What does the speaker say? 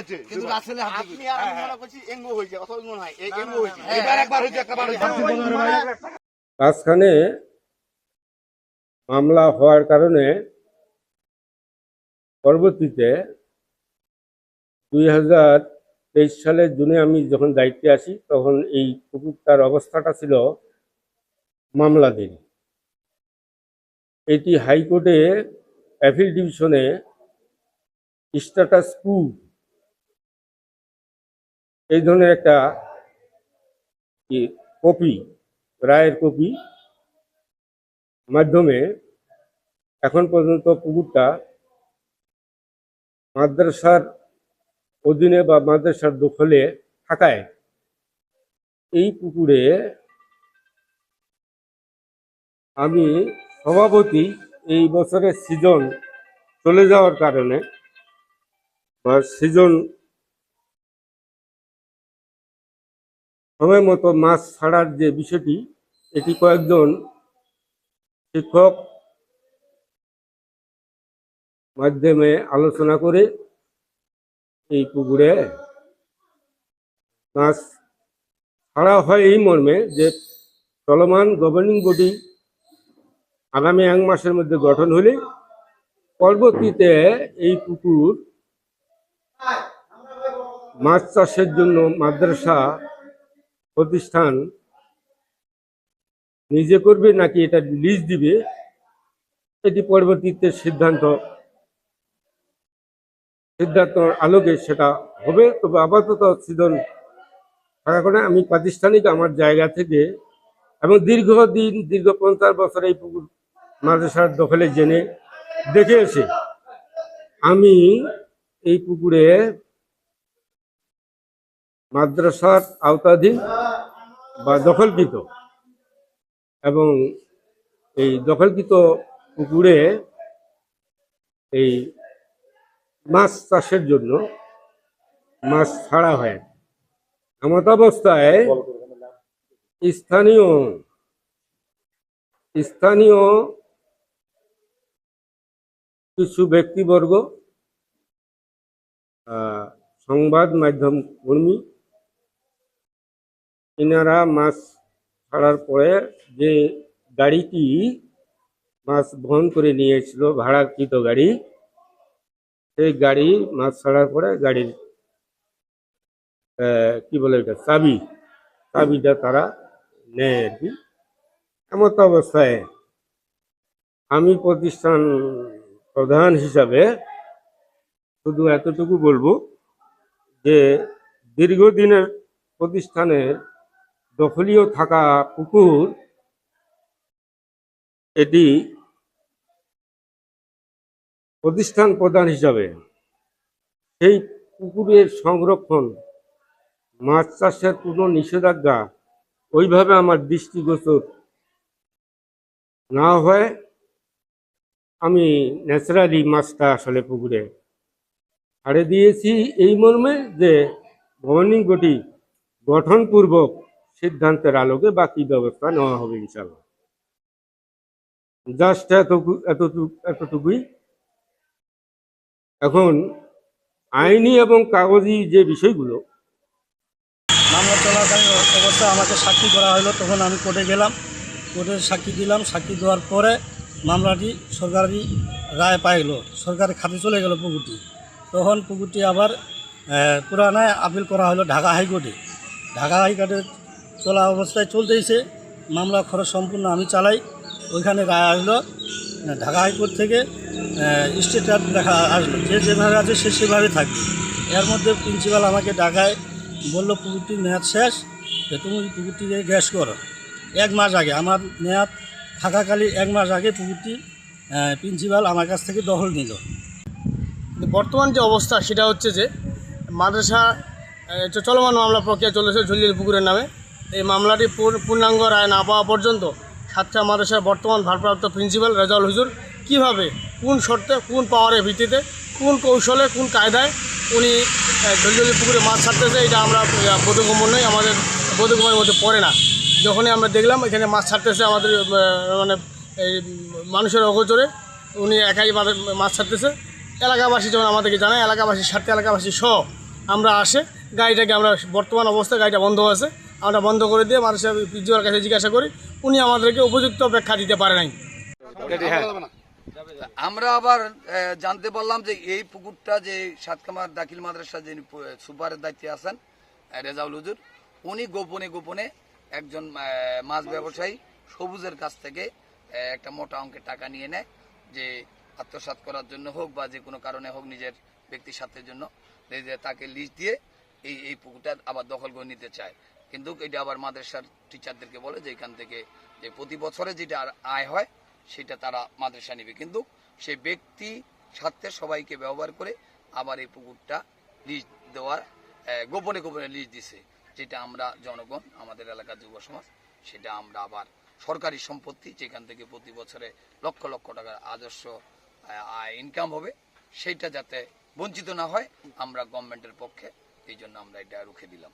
হয়েছে কিন্তু রাসেলের হাতে আপনি আর আমি মনে করছি এঙ্গো হয়েছে অথবা মনে হয় এই এঙ্গো হয়েছে এবার একবার হয়েছে একবার হয়েছে মাঝখানে মামলা হওয়ার কারণে পরবর্তীতে 2023 সালের জুনে আমি যখন দায়িত্বে আসি তখন এই পুকুরটার অবস্থাটা ছিল মামলাধীন। এটি হাইকোর্টে অ্যাপিল ডিভিশনে স্ট্যাটাস কু এই ধরনের একটা কপি, রায়ের কপি মাধ্যমে এখন পর্যন্ত পুকুরটা মাদ্রাসার অধীনে বা মাদ্রাসার দখলে থাকায় এই পুকুরে আমি সভাপতি এই বছরের সিজন চলে যাওয়ার কারণে বা সিজন সময় মতো মাছ ছাড়ার যে বিষয়টি, এটি কয়েকজন শিক্ষক মাধ্যমে আলোচনা করে এই পুকুরে মাছ ছাড়া হয় এই মর্মে যে চলমান গভর্নিং বডি আগামী 1 মাসের মধ্যে গঠন হলে পরবর্তীতে এই পুকুর মাছ চাষের জন্য মাদ্রাসা প্রতিষ্ঠান নিজে করবে নাকি এটা লিজ দিবে, এটি পরবর্তীতে সিদ্ধান্ত আলোকে সেটা হবে। তবে আপাতত সিজন থাকার কারণে আমি প্রাতিষ্ঠানিক আমার জায়গা থেকে এবং দীর্ঘ 50 বছর এই পুকুর মাদ্রাসার দখলে জেনে দেখে এসে আমি এই পুকুরে মাদ্রাসার আওতাধীন বা দখলকৃত এবং এই দখলকৃত পুকুরে এই মাছ চাষের জন্য মাছ ছাড়া হয়। এমত অবস্থায় স্থানীয় কিছু ব্যক্তিবর্গ, সংবাদ মাধ্যম কর্মী, এনারা মাছ ছাড়ার পরে যে গাড়িটি মাছ বহন করে নিয়েছিল, ভাড়াকৃত গাড়ি, সেই গাড়ি মাছ ছাড়ার পরে গাড়ির কি বলে এটা চাবিটা তারা নেয় আর কি। এমত অবস্থায় আমি প্রতিষ্ঠান প্রধান হিসাবে শুধু এতটুকু বলবো যে দীর্ঘদিনের প্রতিষ্ঠানের দখলীয় থাকা পুকুর, এটি প্রতিষ্ঠান প্রধান হিসাবে সেই পুকুরের সংরক্ষণ, মাছ চাষের কোনো নিষেধাজ্ঞা ওইভাবে আমার দৃষ্টিগোচর না হয় আমি ন্যাচারালি মাছটা আসলে পুকুরে ছাড়ে দিয়েছি এই মর্মে যে গভর্নিং বডি গঠনপূর্বক সিদ্ধান্তের আলোকে বাকি ব্যবস্থা নেওয়া হবে ইনশাআল্লাহ। জাস্ট এতটুকুই। এখন আইনি এবং কাগজি যে বিষয়গুলো, মামলা চলাকালীন অবস্থায় আমাকে সাক্ষী করা হলো, তখন আমি কোর্টে গেলাম, কোর্টে সাক্ষী দিলাম। সাক্ষী দেওয়ার পরে মামলাটি সরকারি রায় পাই গেল, সরকারি খাতে চলে গেল পুকুরটি। তখন পুকুরটি আবার পুরানায় আপিল করা হলো ঢাকা হাইকোর্টে। ঢাকা হাইকোর্টে চলা অবস্থায় চলতেইছে, মামলা খরচ সম্পূর্ণ আমি চালাই। ওইখানে রায় আসলো ঢাকা হাইকোর্ট থেকে, স্টেটাস লেখা আসলো যে যেভাবে আছে সে সেভাবে থাকবে। এর মধ্যে প্রিন্সিপাল আমাকে ঢাকায় বললো পুকুরটির মেয়াদ শেষ, যে তুমি পুকুরটিকে গ্যাস করো। 1 মাস আগে, আমার মেয়াদ থাকাকালীন 1 মাস আগে পুকুরটি প্রিন্সিপাল আমার কাছ থেকে দখল নিল। বর্তমান যে অবস্থা সেটা হচ্ছে যে মাদ্রাসা চলমান মামলা প্রক্রিয়া চলেছে ঝুলিয়াল পুকুরের নামে। এই মামলাটি পূর্ণাঙ্গ রায় না পাওয়া পর্যন্ত সাতক্ষীরা মাদ্রাসার বর্তমান ভারপ্রাপ্ত প্রিন্সিপাল রেজাউল হুজুর কীভাবে, কোন শর্তে, কোন পাওয়ারের ভিত্তিতে, কোন কৌশলে, কোন কায়দায় উনি ঝুলিয়াল পুকুরে মাছ ছাড়তেছে, এটা আমরা বোধগম্য নই, আমাদের বোধগম্যের মধ্যে পড়ে না। যখনই আমরা দেখলাম এখানে মাছ ছাড়তেছে আমাদের মানে এই মানুষের অগোচরে, উনি একাই মাছ ছাড়তেছে। এলাকাবাসী যখন আমাদেরকে জানায়, এলাকাবাসীর স্বার্থে এলাকাবাসী সহ আমরা আসে গাড়িটাকে আমরা বর্তমান অবস্থায় গাড়িটা বন্ধ আছে, আমরা বন্ধ করে দিয়ে মানুষের পিজিওর কাছে জিজ্ঞাসা করি, উনি আমাদেরকে উপযুক্ত ব্যাখ্যা দিতে পারে নাই। আমরা আবার জানতে পারলাম যে এই পুকুরটা যে সাতকামার দাখিল মাদ্রাসা যিনি সুপারের দায়িত্বে আছেন রেজাউল হুজুর, উনি গোপনে গোপনে একজন মাছ ব্যবসায়ী সবুজের কাছ থেকে একটা মোটা অঙ্কের টাকা নিয়ে নেয়, যে আত্মসাৎ করার জন্য হোক বা যে কোনো কারণে হোক নিজের ব্যক্তি স্বার্থের জন্য, যে তাকে লিজ দিয়ে এই পুকুরটা আবার দখল করে নিতে চায়। কিন্তু এটা আবার মাদ্রাসার টিচারদেরকে বলে যে এখান থেকে যে প্রতি বছরে যেটা আয় হয় সেটা তারা মাদ্রাসা নেবে, কিন্তু সেই ব্যক্তি স্বার্থে সবাইকে ব্যবহার করে আবার এই পুকুরটা লিজ দেওয়ার গোপনে গোপনে লিজ দিছে, যেটা আমরা জনগণ আমাদের এলাকার যুব সমাজ সেটা আমরা আবার সরকারি সম্পত্তি, যেখান থেকে প্রতি বছরে লক্ষ লক্ষ টাকার আদর্শ ইনকাম হবে, সেইটা যাতে বঞ্চিত না হয় আমরা গভর্নমেন্টের পক্ষে, এই জন্য আমরা এটা রুখে দিলাম।